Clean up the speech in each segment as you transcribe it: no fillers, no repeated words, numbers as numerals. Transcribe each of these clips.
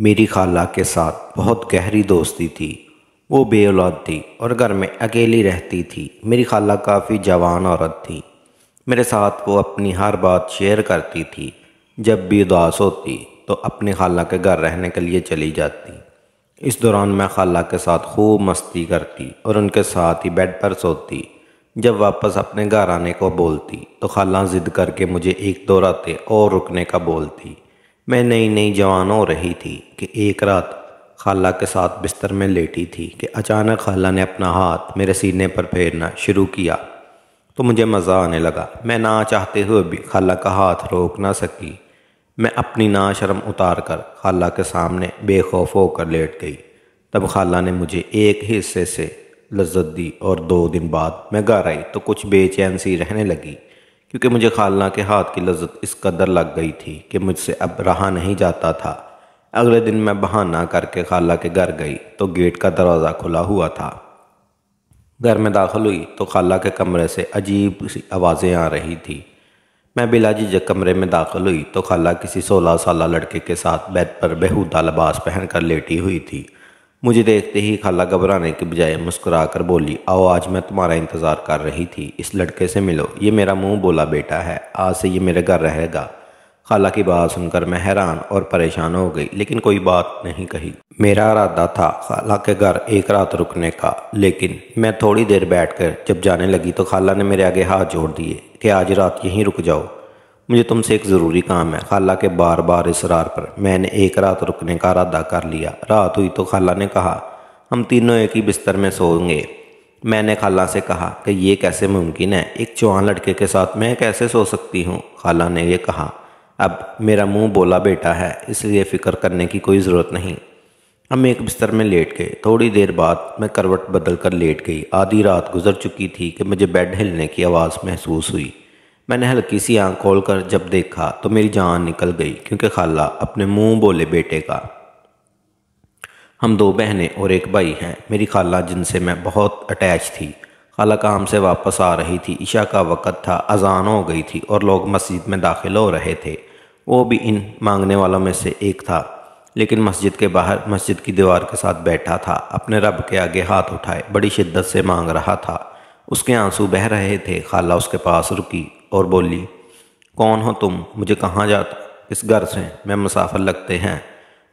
میری خالہ کے ساتھ بہت گہری دوستی تھی۔ وہ بے اولاد تھی اور گھر میں اکیلی رہتی تھی۔ میری خالہ کافی جوان عورت تھی۔ میرے ساتھ وہ اپنی ہر بات شیئر کرتی تھی۔ جب بھی اداس ہوتی تو اپنی خالہ کے گھر رہنے کے لیے چلی جاتی۔ اس دوران میں خالہ کے ساتھ خوب مستی کرتی اور ان کے ساتھ ہی بیڈ پر سوتی۔ جب واپس اپنے گھر آنے کو بولتی تو خالہ ضد کر کے مجھے ایک دو راتیں اور رکنے کا بولتی۔ میں نئی نئی جوان ہو رہی تھی کہ ایک رات خالہ کے ساتھ بستر میں لیٹی تھی کہ اچانک خالہ نے اپنا ہاتھ میرے سینے پر پھیرنا شروع کیا تو مجھے مزہ آنے لگا۔ میں نہ چاہتے ہوئے بھی خالہ کا ہاتھ روک نہ سکی۔ میں اپنی ناشرم اتار کر خالہ کے سامنے بے خوف ہو کر لیٹ گئی۔ تب خالہ نے مجھے ایک ہی حصے سے لذت دی اور 2 دن بعد میں گھر آئی تو کچھ بے چین سی رہنے لگی، کیونکہ مجھے خالہ کے ہاتھ کی لذت اس قدر لگ گئی تھی کہ مجھ سے اب رہا نہیں جاتا تھا۔ اگلے دن میں بہانہ کر کے خالہ کے گھر گئی تو گیٹ کا دروازہ کھلا ہوا تھا۔ گھر میں داخل ہوئی تو خالہ کے کمرے سے عجیب سی آوازیں آ رہی تھی۔ میں بلا جھجک کمرے میں داخل ہوئی تو خالہ کسی 16 سالہ لڑکے کے ساتھ بیڈ پر بےہودہ لباس پہن کر لیٹی ہوئی تھی۔ مجھے دیکھتے ہی خالہ گھبرانے کے بجائے مسکرا کر بولی، آؤ آج میں تمہارا انتظار کر رہی تھی، اس لڑکے سے ملو، یہ میرا منہ بولا بیٹا ہے، آج سے یہ میرے گھر رہے گا۔ خالہ کی بات سن کر میں حیران اور پریشان ہو گئی، لیکن کوئی بات نہیں کہی۔ میرا ارادہ تھا خالہ کے گھر ایک رات رکنے کا، لیکن میں تھوڑی دیر بیٹھ کر جب جانے لگی تو خالہ نے میرے آگے ہاتھ جوڑ دیے کہ آج رات یہیں رک جاؤ، مجھے تم سے ایک ضروری کام ہے۔ خالہ کے بار بار اصرار پر میں نے ایک رات رکنے کا ارادہ کر لیا۔ رات ہوئی تو خالہ نے کہا، ہم تینوں ایک ہی بستر میں سوئیں گے۔ میں نے خالہ سے کہا کہ یہ کیسے ممکن ہے، ایک جوان لڑکے کے ساتھ میں کیسے سو سکتی ہوں؟ خالہ نے یہ کہا، اب میرا منہ بولا بیٹا ہے، اس لیے فکر کرنے کی کوئی ضرورت نہیں۔ ہم ایک بستر میں لیٹ گئے۔ تھوڑی دیر بعد میں کروٹ بدل کر لیٹ گئی۔ آدھی رات گزر چکی تھی کہ مجھے بیڈ ہلنے کی آواز محسوس ہوئی۔ میں نے ہلکی سی آنکھ کھول کر جب دیکھا تو میری جان نکل گئی، کیونکہ خالہ اپنے منہ بولے بیٹے کا۔ ہم 2 بہنیں اور ایک بھائی ہیں۔ میری خالہ جن سے میں بہت اٹیچ تھی۔ خالہ کام سے واپس آ رہی تھی، عشاء کا وقت تھا، اذان ہو گئی تھی اور لوگ مسجد میں داخل ہو رہے تھے۔ وہ بھی ان مانگنے والوں میں سے ایک تھا، لیکن مسجد کے باہر مسجد کی دیوار کے ساتھ بیٹھا تھا، اپنے رب کے آگے ہاتھ اٹھائے بڑی شدت سے مانگ رہا تھا۔ اس کے آنسو بہہ رہے تھے۔ خالہ اس کے پاس رکی اور بولی، کون ہو تم؟ مجھے کہاں جاتا؟ اس گھر سے میں مسافر لگتے ہیں۔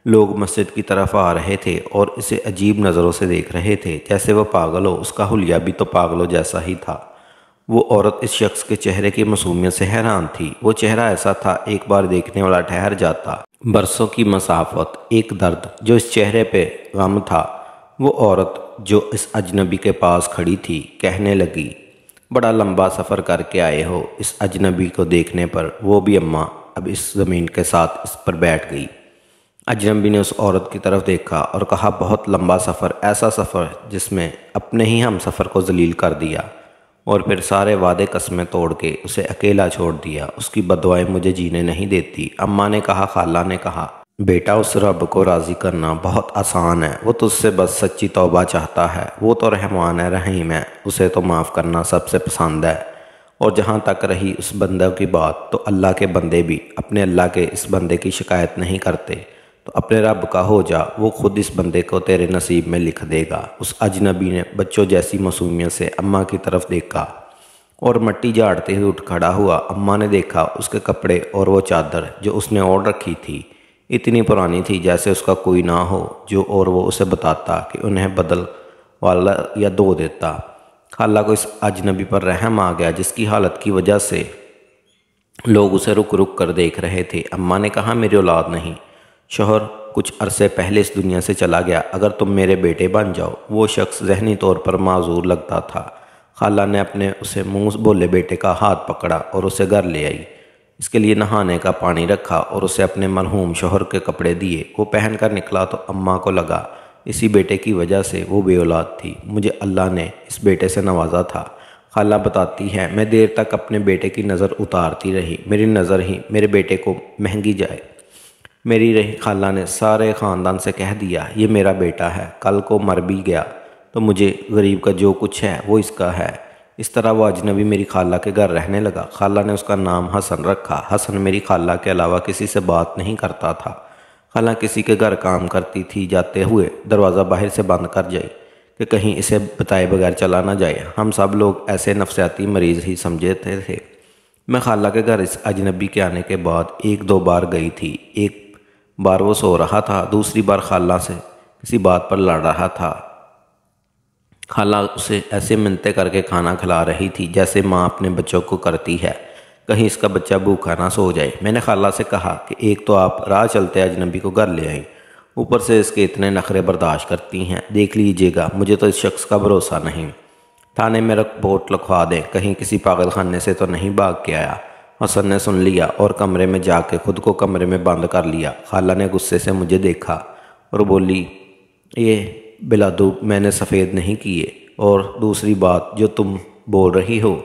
لوگ مسجد کی طرف آ رہے تھے اور اسے عجیب نظروں سے دیکھ رہے تھے، جیسے وہ پاگل ہو۔ اس کا حلیہ بھی تو پاگلوں جیسا ہی تھا۔ وہ عورت اس شخص کے چہرے کی معصومیت سے حیران تھی۔ وہ چہرہ ایسا تھا ایک بار دیکھنے والا ٹھہر جاتا۔ برسوں کی مسافت، ایک درد جو اس چہرے پہ غم تھا۔ وہ عورت جو اس اجنبی کے پاس کھڑی تھی کہنے لگی، بڑا لمبا سفر کر کے آئے ہو۔ اس اجنبی کو دیکھنے پر وہ بھی اماں اب اس زمین کے ساتھ اس پر بیٹھ گئی۔ اجنبی نے اس عورت کی طرف دیکھا اور کہا، بہت لمبا سفر، ایسا سفر جس میں اپنے ہی ہم سفر کو ذلیل کر دیا اور پھر سارے وعدے قسمیں توڑ کے اسے اکیلا چھوڑ دیا۔ اس کی بددعائیں مجھے جینے نہیں دیتی۔ اماں نے کہا، خالہ نے کہا، بیٹا اس رب کو راضی کرنا بہت آسان ہے، وہ تجھ سے بس سچی توبہ چاہتا ہے۔ وہ تو رحمان ہے، رحیم ہے، اسے تو معاف کرنا سب سے پسند ہے۔ اور جہاں تک رہی اس بندے کی بات، تو اللہ کے بندے بھی اپنے اللہ کے اس بندے کی شکایت نہیں کرتے، تو اپنے رب کا ہو جا، وہ خود اس بندے کو تیرے نصیب میں لکھ دے گا۔ اس اجنبی نے بچوں جیسی معصومیت سے اماں کی طرف دیکھا اور مٹی جھاڑتے ہوئے اٹھ کھڑا ہوا۔ اماں نے دیکھا اس کے کپڑے اور وہ چادر جو اس نے اوڑھ رکھی تھی اتنی پرانی تھی جیسے اس کا کوئی نہ ہو، جو اور وہ اسے بتاتا کہ انہیں بدل والا یا دو دیتا۔ خالہ کو اس اجنبی پر رحم آ گیا، جس کی حالت کی وجہ سے لوگ اسے رک رک کر دیکھ رہے تھے۔ اماں نے کہا، میری اولاد نہیں، شوہر کچھ عرصے پہلے اس دنیا سے چلا گیا، اگر تم میرے بیٹے بن جاؤ۔ وہ شخص ذہنی طور پر معذور لگتا تھا۔ خالہ نے اپنے اسے منہ بولے بیٹے کا ہاتھ پکڑا اور اسے گھر لے آئی۔ اس کے لیے نہانے کا پانی رکھا اور اسے اپنے مرحوم شوہر کے کپڑے دیے۔ وہ پہن کر نکلا تو اماں کو لگا اسی بیٹے کی وجہ سے وہ بے اولاد تھی، مجھے اللہ نے اس بیٹے سے نوازا تھا۔ خالہ بتاتی ہے، میں دیر تک اپنے بیٹے کی نظر اتارتی رہی، میری نظر ہی میرے بیٹے کو مہنگی جائے۔ میری رہی خالہ نے سارے خاندان سے کہہ دیا، یہ میرا بیٹا ہے، کل کو مر بھی گیا تو مجھے غریب کا جو کچھ ہے وہ اس کا ہے۔ اس طرح وہ اجنبی میری خالہ کے گھر رہنے لگا۔ خالہ نے اس کا نام حسن رکھا۔ حسن میری خالہ کے علاوہ کسی سے بات نہیں کرتا تھا۔ خالہ کسی کے گھر کام کرتی تھی، جاتے ہوئے دروازہ باہر سے بند کر جائے کہ کہیں اسے بتائے بغیر چلا نہ جائے۔ ہم سب لوگ ایسے نفسیاتی مریض ہی سمجھتے تھے۔ میں خالہ کے گھر اس اجنبی کے آنے کے بعد 1-2 بار گئی تھی۔ ایک بار وہ سو رہا تھا، دوسری بار خالہ سے کسی بات پر لڑ رہا تھا۔ خالہ اسے ایسے منتیں کر کے کھانا کھلا رہی تھی جیسے ماں اپنے بچوں کو کرتی ہے، کہیں اس کا بچہ بھوکا نہ سو جائے۔ میں نے خالہ سے کہا کہ ایک تو آپ راہ چلتے اجنبی کو گھر لے آئیں، اوپر سے اس کے اتنے نخرے برداشت کرتی ہیں، دیکھ لیجئے گا، مجھے تو اس شخص کا بھروسہ نہیں۔ تھانے میں رپورٹ لکھوا دیں، کہیں کسی پاگل خانے سے تو نہیں بھاگ کے آیا۔ حسن نے سن لیا اور کمرے میں جا کے خود کو کمرے میں بند کر لیا۔ خالہ نے غصے سے مجھے دیکھا اور بولی، یہ بلادوب میں نے سفید نہیں کیے، اور دوسری بات جو تم بول رہی ہو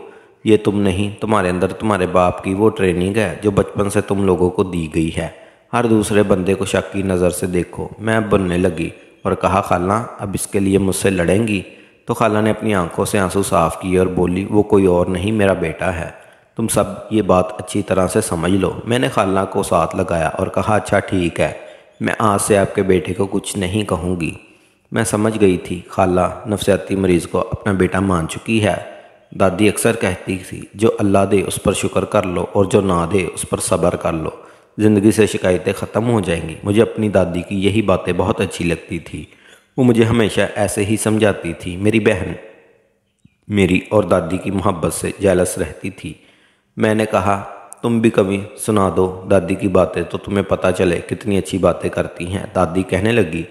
یہ تم نہیں، تمہارے اندر تمہارے باپ کی وہ ٹریننگ ہے جو بچپن سے تم لوگوں کو دی گئی ہے، ہر دوسرے بندے کو شک کی نظر سے دیکھو۔ میں اب بننے لگی اور کہا، خالہ اب اس کے لیے مجھ سے لڑیں گی؟ تو خالہ نے اپنی آنکھوں سے آنسو صاف کیے اور بولی، وہ کوئی اور نہیں، میرا بیٹا ہے، تم سب یہ بات اچھی طرح سے سمجھ لو۔ میں نے خالہ کو ساتھ لگایا اور کہا، اچھا ٹھیک ہے، میں آج سے آپ کے بیٹے کو کچھ نہیں کہوں گی۔ میں سمجھ گئی تھی خالہ نفسیاتی مریض کو اپنا بیٹا مان چکی ہے۔ دادی اکثر کہتی تھی، جو اللہ دے اس پر شکر کر لو اور جو نہ دے اس پر صبر کر لو، زندگی سے شکایتیں ختم ہو جائیں گی۔ مجھے اپنی دادی کی یہی باتیں بہت اچھی لگتی تھی، وہ مجھے ہمیشہ ایسے ہی سمجھاتی تھی۔ میری بہن میری اور دادی کی محبت سے جیلس رہتی تھی۔ میں نے کہا، تم بھی کبھی سنا دو دادی کی باتیں تو تمہیں پتہ چلے کتنی اچھی باتیں کرتی ہیں۔ دادی کہنے لگی،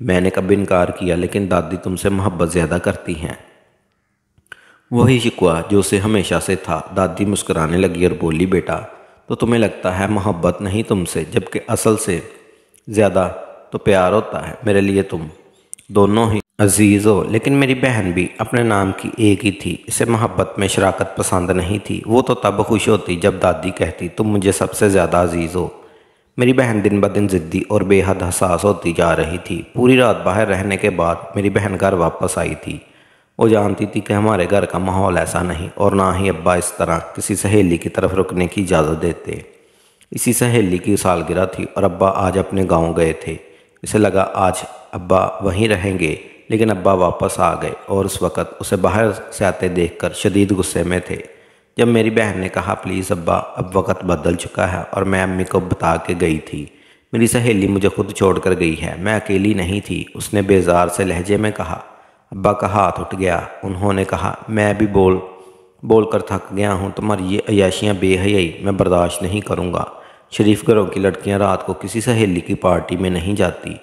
میں نے کبھی انکار کیا، لیکن دادی تم سے محبت زیادہ کرتی ہیں، وہی شکوہ جو اسے ہمیشہ سے تھا۔ دادی مسکرانے لگی اور بولی، بیٹا تو تمہیں لگتا ہے محبت نہیں تم سے، جبکہ اصل سے زیادہ تو پیار ہوتا ہے۔ میرے لیے تم دونوں ہی عزیز ہو۔ لیکن میری بہن بھی اپنے نام کی ایک ہی تھی، اسے محبت میں شراکت پسند نہیں تھی۔ وہ تو تب خوش ہوتی جب دادی کہتی، تم مجھے سب سے زیادہ عزیز ہو۔ میری بہن دن بدن ضدی اور بے حد حساس ہوتی جا رہی تھی۔ پوری رات باہر رہنے کے بعد میری بہن گھر واپس آئی تھی۔ وہ جانتی تھی کہ ہمارے گھر کا ماحول ایسا نہیں، اور نہ ہی ابا اس طرح کسی سہیلی کی طرف رکنے کی اجازت دیتے۔ اسی سہیلی کی سالگرہ تھی اور ابا آج اپنے گاؤں گئے تھے۔ اسے لگا آج ابا وہیں رہیں گے، لیکن ابا واپس آ گئے اور اس وقت اسے باہر سے آتے دیکھ کر شدید غصے میں تھے۔ جب میری بہن نے کہا، پلیز ابا، اب وقت بدل چکا ہے، اور میں امی کو بتا کے گئی تھی، میری سہیلی مجھے خود چھوڑ کر گئی ہے، میں اکیلی نہیں تھی۔ اس نے بیزار سے لہجے میں کہا۔ ابا کا ہاتھ اٹھ گیا۔ انہوں نے کہا، میں بھی بول کر تھک گیا ہوں، تمہاری یہ عیاشیاں بے حیائی میں برداشت نہیں کروں گا۔ شریف گھروں کی لڑکیاں رات کو کسی سہیلی کی پارٹی میں نہیں جاتی۔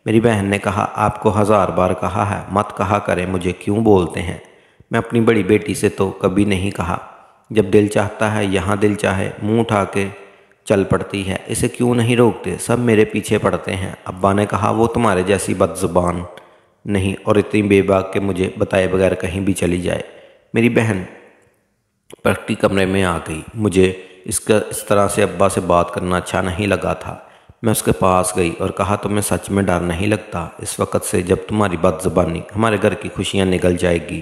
میری بہن نے کہا، آپ کو 1000 بار کہا ہے مت کہا کریں، مجھے کیوں بولتے ہیں؟ میں اپنی بڑی بیٹی سے تو کبھی نہیں کہا، جب دل چاہتا ہے یہاں دل چاہے منہ اٹھا کے چل پڑتی ہے، اسے کیوں نہیں روکتے؟ سب میرے پیچھے پڑتے ہیں۔ ابا نے کہا، وہ تمہارے جیسی بد زبان نہیں اور اتنی بے باک کہ مجھے بتائے بغیر کہیں بھی چلی جائے۔ میری بہن پرکٹی کمرے میں آ گئی۔ مجھے اس طرح سے ابا سے بات کرنا اچھا نہیں لگا تھا۔ میں اس کے پاس گئی اور کہا، تمہیں سچ میں ڈر نہیں لگتا؟ اس وقت سے جب تمہاری بد زبانی ہمارے گھر کی خوشیاں نگل جائے گی،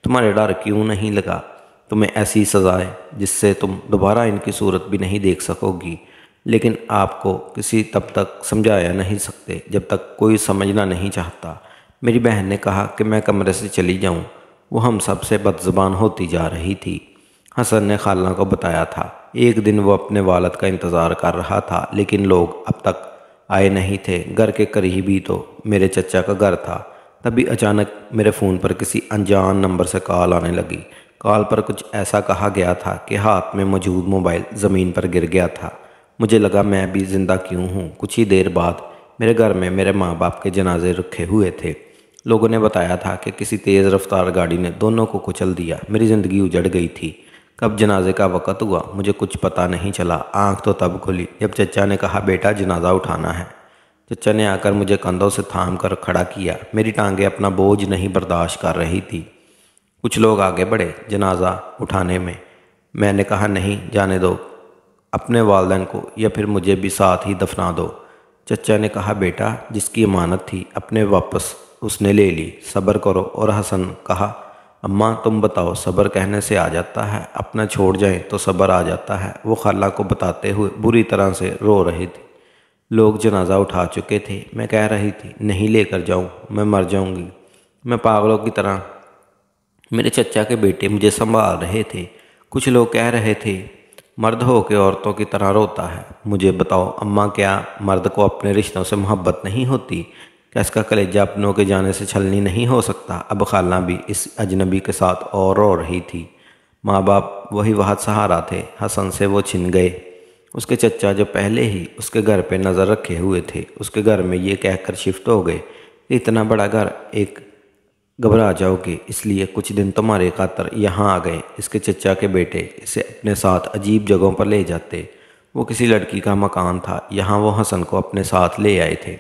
تمہارے ڈر کیوں نہیں لگا؟ تمہیں ایسی سزائے جس سے تم دوبارہ ان کی صورت بھی نہیں دیکھ سکو گی، لیکن آپ کو کسی تب تک سمجھایا نہیں سکتے جب تک کوئی سمجھنا نہیں چاہتا۔ میری بہن نے کہا کہ میں کمرے سے چلی جاؤں۔ وہ ہم سب سے بد زبان ہوتی جا رہی تھی۔ حسن نے خالہ کو بتایا تھا، ایک دن وہ اپنے والد کا انتظار کر رہا تھا، لیکن لوگ اب تک آئے نہیں تھے۔ گھر کے قریب ہی تو میرے چچا کا گھر تھا۔ تبھی اچانک میرے فون پر کسی انجان نمبر سے کال آنے لگی۔ کال پر کچھ ایسا کہا گیا تھا کہ ہاتھ میں موجود موبائل زمین پر گر گیا تھا۔ مجھے لگا میں بھی زندہ کیوں ہوں۔ کچھ ہی دیر بعد میرے گھر میں میرے ماں باپ کے جنازے رکھے ہوئے تھے۔ لوگوں نے بتایا تھا کہ کسی تیز رفتار گاڑی نے دونوں کو کچل دیا۔ میری زندگی اجڑ گئی تھی۔ کب جنازے کا وقت ہوا مجھے کچھ پتہ نہیں چلا۔ آنکھ تو تب کھلی جب چچا نے کہا، بیٹا جنازہ اٹھانا ہے۔ چچا نے آ کر مجھے کندھوں سے تھام کر کھڑا کیا۔ میری ٹانگیں اپنا بوجھ نہیں برداشت کر رہی تھی۔ کچھ لوگ آگے بڑھے جنازہ اٹھانے میں۔ میں نے کہا، نہیں، جانے دو، اپنے والدین کو یا پھر مجھے بھی ساتھ ہی دفنا دو۔ چچا نے کہا، بیٹا جس کی امانت تھی اپنے واپس اس نے لے لی، صبر کرو۔ اور حسن کہا، اماں تم بتاؤ، صبر کہنے سے آ جاتا ہے؟ اپنا چھوڑ جائیں تو صبر آ جاتا ہے۔ وہ خالہ کو بتاتے ہوئے بری طرح سے رو رہی تھی۔ لوگ جنازہ اٹھا چکے تھے۔ میں کہہ رہی تھی نہیں لے کر جاؤں، میں مر جاؤں گی۔ میں پاگلوں کی طرح میرے چچا کے بیٹے مجھے سنبھال رہے تھے۔ کچھ لوگ کہہ رہے تھے مرد ہو کے عورتوں کی طرح روتا ہے۔ مجھے بتاؤ اماں، کیا مرد کو اپنے رشتوں سے محبت نہیں ہوتی؟ کیا اس کا کلیجہ اپنوں کے جانے سے چھلنی نہیں ہو سکتا؟ اب خالہ بھی اس اجنبی کے ساتھ اور رو رہی تھی۔ ماں باپ وہی واحد سہارا تھے۔ حسن سے وہ چھن گئے۔ اس کے چچا جو پہلے ہی اس کے گھر پہ نظر رکھے ہوئے تھے، اس کے گھر میں یہ کہہ کر شفٹ ہو گئے کہ اتنا بڑا گھر ایک گھبرا جاؤ گے، اس لیے کچھ دن تمہارے خاطر یہاں آ گئے۔ اس کے چچا کے بیٹے اسے اپنے ساتھ عجیب جگہوں پر لے جاتے۔ وہ کسی لڑکی کا مکان تھا، یہاں وہ حسن کو اپنے ساتھ لے آئے تھے۔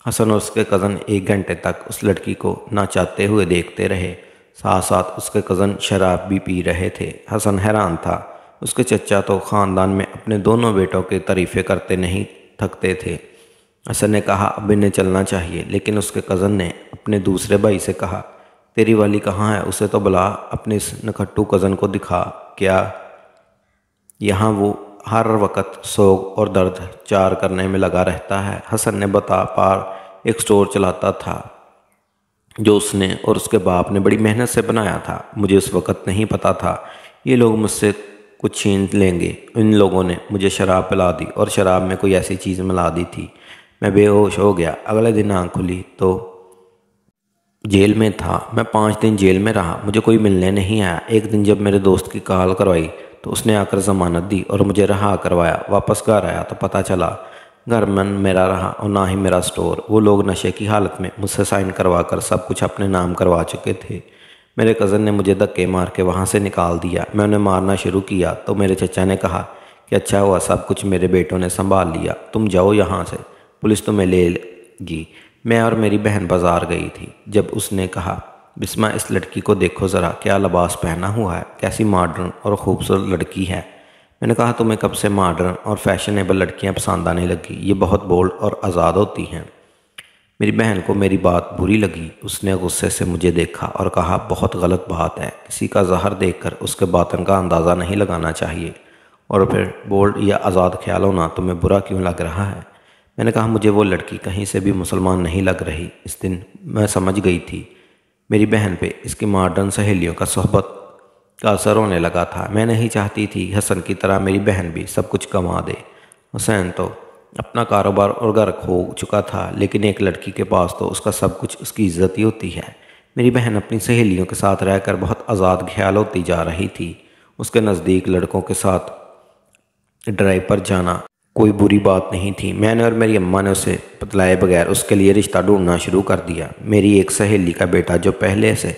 حسن اور اس کے کزن 1 گھنٹے تک اس لڑکی کو ناچاتے ہوئے دیکھتے رہے۔ ساتھ ساتھ اس کے کزن شراب بھی پی رہے تھے۔ حسن حیران تھا، اس کے چچا تو خاندان میں اپنے دونوں بیٹوں کے تعریفیں کرتے نہیں تھکتے تھے۔ حسن نے کہا اب انہیں چلنا چاہیے، لیکن اس کے کزن نے اپنے دوسرے بھائی سے کہا تیری والی کہاں ہے؟ اسے تو بلا، اپنے اس نکھٹو کزن کو دکھا۔ کیا یہاں وہ ہر وقت سوگ اور درد چار کرنے میں لگا رہتا ہے؟ حسن نے بتا پار ایک سٹور چلاتا تھا جو اس نے اور اس کے باپ نے بڑی محنت سے بنایا تھا۔ مجھے اس وقت نہیں پتا تھا یہ لوگ مجھ سے کچھ چھین لیں گے۔ ان لوگوں نے مجھے شراب پلا دی اور شراب میں کوئی ایسی چیز ملا دی تھی، میں بے ہوش ہو گیا۔ اگلے دن آنکھ کھلی تو جیل میں تھا۔ میں 5 دن جیل میں رہا، مجھے کوئی ملنے نہیں آیا۔ ایک دن جب میرے دوست کی کال کروائی تو اس نے آ کر ضمانت دی اور مجھے رہا کروایا۔ واپس گھر آیا تو پتہ چلا گھر من میرا رہا اور نہ ہی میرا سٹور۔ وہ لوگ نشے کی حالت میں مجھ سے سائن کروا کر سب کچھ اپنے نام کروا چکے تھے۔ میرے کزن نے مجھے دھکے مار کے وہاں سے نکال دیا۔ میں انہیں مارنا شروع کیا تو میرے چچا نے کہا کہ اچھا ہوا سب کچھ میرے بیٹوں نے سنبھال لیا، تم جاؤ یہاں سے، پولیس تمہیں لے گی۔ میں اور میری بہن بازار گئی تھی۔ جب اس نے کہا بسمہ اس لڑکی کو دیکھو ذرا، کیا لباس پہنا ہوا ہے، کیسی ماڈرن اور خوبصورت لڑکی ہے۔ میں نے کہا تمہیں کب سے ماڈرن اور فیشنیبل لڑکیاں پسند آنے لگی؟ یہ بہت بولڈ اور آزاد ہوتی ہیں۔ میری بہن کو میری بات بری لگی۔ اس نے غصے سے مجھے دیکھا اور کہا بہت غلط بات ہے، کسی کا ظاہر دیکھ کر اس کے باطن کا اندازہ نہیں لگانا چاہیے، اور پھر بولڈ یا آزاد خیال ہونا تمہیں برا کیوں لگ رہا ہے؟ میں نے کہا مجھے وہ لڑکی کہیں سے بھی مسلمان نہیں لگ رہی۔ اس دن میں سمجھ گئی تھی میری بہن پہ اس کی ماڈرن سہیلیوں کا صحبت کا اثر ہونے لگا تھا۔ میں نہیں چاہتی تھی حسن کی طرح میری بہن بھی سب کچھ کما دے۔ حسین تو اپنا کاروبار اور گھر کھو چکا تھا، لیکن ایک لڑکی کے پاس تو اس کا سب کچھ اس کی عزت ہی ہوتی ہے۔ میری بہن اپنی سہیلیوں کے ساتھ رہ کر بہت آزاد خیال ہوتی جا رہی تھی۔ اس کے نزدیک لڑکوں کے ساتھ ڈرائیو پر جانا کوئی بری بات نہیں تھی۔ میں نے اور میری اماں نے اسے بتلائے بغیر اس کے لیے رشتہ ڈھونڈنا شروع کر دیا۔ میری ایک سہیلی کا بیٹا جو پہلے سے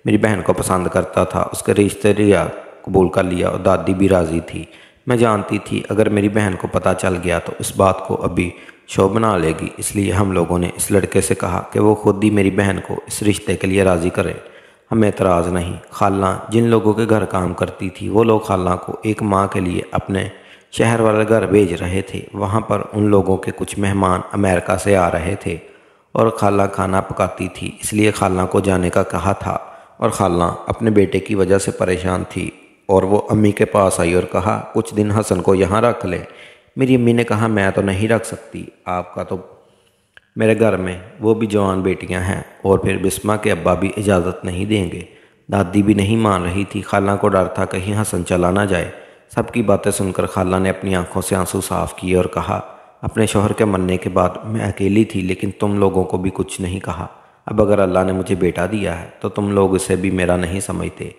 میری بہن کو پسند کرتا تھا، اس کے رشتے ریا قبول کر لیا اور دادی بھی راضی تھی۔ میں جانتی تھی اگر میری بہن کو پتہ چل گیا تو اس بات کو ابھی شو بنا لے گی، اس لیے ہم لوگوں نے اس لڑکے سے کہا کہ وہ خود ہی میری بہن کو اس رشتے کے لیے راضی کرے۔ ہمیں اعتراض نہیں۔ خالہ جن لوگوں کے گھر کام کرتی تھی وہ لوگ خالہ کو 1 ماہ کے لیے اپنے شہر والے گھر بھیج رہے تھے۔ وہاں پر ان لوگوں کے کچھ مہمان امریکہ سے آ رہے تھے اور خالہ کھانا پکاتی تھی، اس لیے خالہ کو جانے کا کہا تھا، اور خالہ اپنے بیٹے کی وجہ سے پریشان تھی اور وہ امی کے پاس آئی اور کہا کچھ دن حسن کو یہاں رکھ لے۔ میری امی نے کہا میں تو نہیں رکھ سکتی، آپ کا تو میرے گھر میں وہ بھی جوان بیٹیاں ہیں، اور پھر بسمہ کے ابا بھی اجازت نہیں دیں گے۔ دادی بھی نہیں مان رہی تھی۔ خالہ کو ڈر تھا کہیں حسن چلا نہ جائے۔ سب کی باتیں سن کر خالہ نے اپنی آنکھوں سے آنسو صاف کیے اور کہا اپنے شوہر کے مرنے کے بعد میں اکیلی تھی، لیکن تم لوگوں کو بھی کچھ نہیں کہا۔ اب اگر اللہ نے مجھے بیٹا دیا ہے تو تم لوگ اسے بھی میرا نہیں سمجھتے۔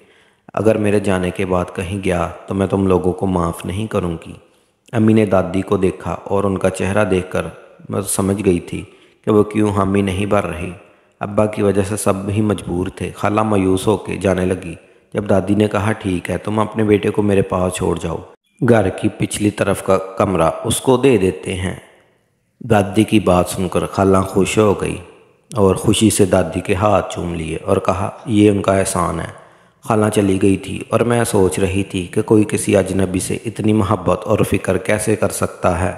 اگر میرے جانے کے بعد کہیں گیا تو میں تم لوگوں کو معاف نہیں کروں گی۔ امی نے دادی کو دیکھا اور ان کا چہرہ دیکھ کر میں سمجھ گئی تھی کہ وہ کیوں حامی نہیں بھر رہی۔ ابا کی وجہ سے سب ہی مجبور تھے۔ خالہ مایوس ہو کے جانے لگی جب دادی نے کہا ٹھیک ہے تم اپنے بیٹے کو میرے پاس چھوڑ جاؤ، گھر کی پچھلی طرف کا کمرہ اس کو دے دیتے ہیں۔ دادی کی بات سن کر خالہ خوش ہو گئی اور خوشی سے دادی کے ہاتھ چوم لیے اور کہا یہ ان کا احسان ہے۔ خالہ چلی گئی تھی اور میں سوچ رہی تھی کہ کوئی کسی اجنبی سے اتنی محبت اور فکر کیسے کر سکتا ہے۔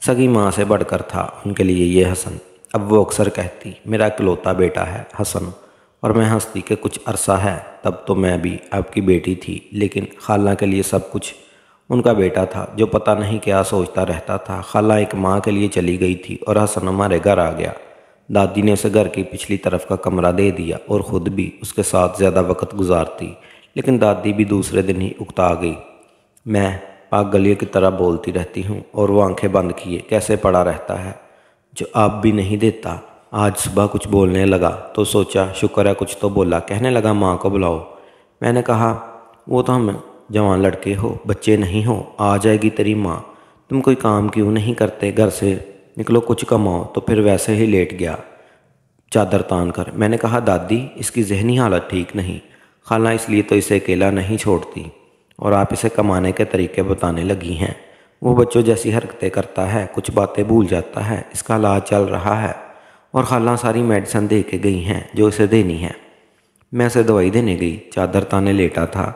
سگی ماں سے بڑھ کر تھا ان کے لیے یہ حسن۔ اب وہ اکثر کہتی میرا اکلوتا بیٹا ہے حسن، اور میں ہنستی کہ کچھ عرصہ ہے تب تو میں بھی آپ کی بیٹی تھی، لیکن خالہ کے لیے سب کچھ ان کا بیٹا تھا جو پتہ نہیں کیا سوچتا رہتا تھا۔ خالہ ایک ماں کے لیے چلی گئی تھی اور حسن ہمارے گھر آ گیا۔ دادی نے اسے گھر کی پچھلی طرف کا کمرہ دے دیا اور خود بھی اس کے ساتھ زیادہ وقت گزارتی، لیکن دادی بھی دوسرے دن ہی اکتا گئی۔ میں پاگلیوں کی طرح بولتی رہتی ہوں اور وہ آنکھیں بند کیے کیسے پڑا رہتا ہے۔ جو آپ بھی نہیں دیتا۔ آج صبح کچھ بولنے لگا تو سوچا شکر ہے کچھ تو بولا۔ کہنے لگا ماں کو بلاؤ۔ میں نے کہا وہ تو ہم جوان لڑکے ہو، بچے نہیں ہو، آ جائے گی تیری ماں۔ تم کوئی کام کیوں نہیں کرتے؟ گھر سے نکلو کچھ کماؤ۔ تو پھر ویسے ہی لیٹ گیا چادر تان کر۔ میں نے کہا دادی اس کی ذہنی حالت ٹھیک نہیں، خالہ اس لیے تو اسے اکیلا نہیں چھوڑتی اور آپ اسے کمانے کے طریقے بتانے لگی ہیں۔ وہ بچوں جیسی حرکتیں کرتا ہے، کچھ باتیں بھول جاتا ہے، اس کا علاج چل رہا ہے اور خالہ ساری میڈیسن دے کے گئی ہیں جو اسے دینی ہے۔ میں اسے دوائی دینے گئی، چادر تانے لیٹا تھا۔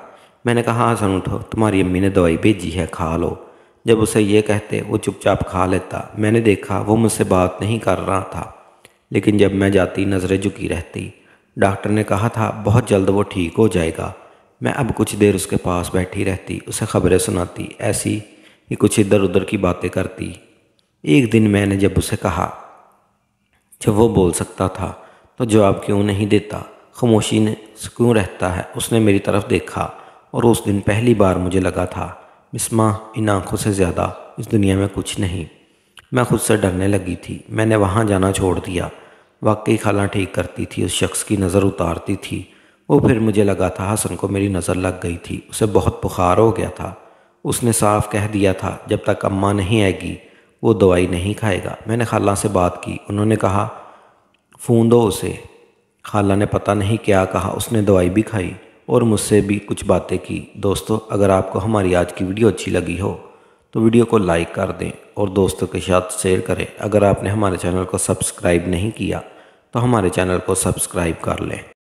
میں نے کہا حسن اٹھو، تمہاری امی نے دوائی بھیجی ہے، کھا لو۔ جب اسے یہ کہتے وہ چپ چاپ کھا لیتا۔ میں نے دیکھا وہ مجھ سے بات نہیں کر رہا تھا، لیکن جب میں جاتی نظریں جھکی رہتی۔ ڈاکٹر نے کہا تھا بہت جلد وہ ٹھیک ہو جائے گا۔ میں اب کچھ دیر اس کے پاس بیٹھی رہتی، اسے خبریں سناتی، ایسی ہی کچھ ادھر ادھر کی باتیں کرتی۔ ایک دن میں نے جب اسے کہا جب وہ بول سکتا تھا تو جواب کیوں نہیں دیتا، خاموشی نے کیوں رہتا ہے، اس نے میری طرف دیکھا اور اس دن پہلی بار مجھے لگا تھا بسمہ ان آنکھوں سے زیادہ اس دنیا میں کچھ نہیں۔ میں خود سے ڈرنے لگی تھی۔ میں نے وہاں جانا چھوڑ دیا۔ واقعی خالہ ٹھیک کرتی تھی، اس شخص کی نظر اتارتی تھی۔ وہ پھر مجھے لگا تھا حسن کو میری نظر لگ گئی تھی، اسے بہت بخار ہو گیا تھا۔ اس نے صاف کہہ دیا تھا جب تک اماں نہیں آئے گی وہ دوائی نہیں کھائے گا۔ میں نے خالہ سے بات کی، انہوں نے کہا فون دو اسے۔ خالہ نے پتہ نہیں کیا کہا، اس نے دوائی بھی کھائی اور مجھ سے بھی کچھ باتیں کی۔ دوستو اگر آپ کو ہماری آج کی ویڈیو اچھی لگی ہو تو ویڈیو کو لائک کر دیں اور دوستوں کے ساتھ شیئر کریں۔ اگر آپ نے ہمارے چینل کو سبسکرائب نہیں کیا تو ہمارے چینل کو سبسکرائب کر لیں۔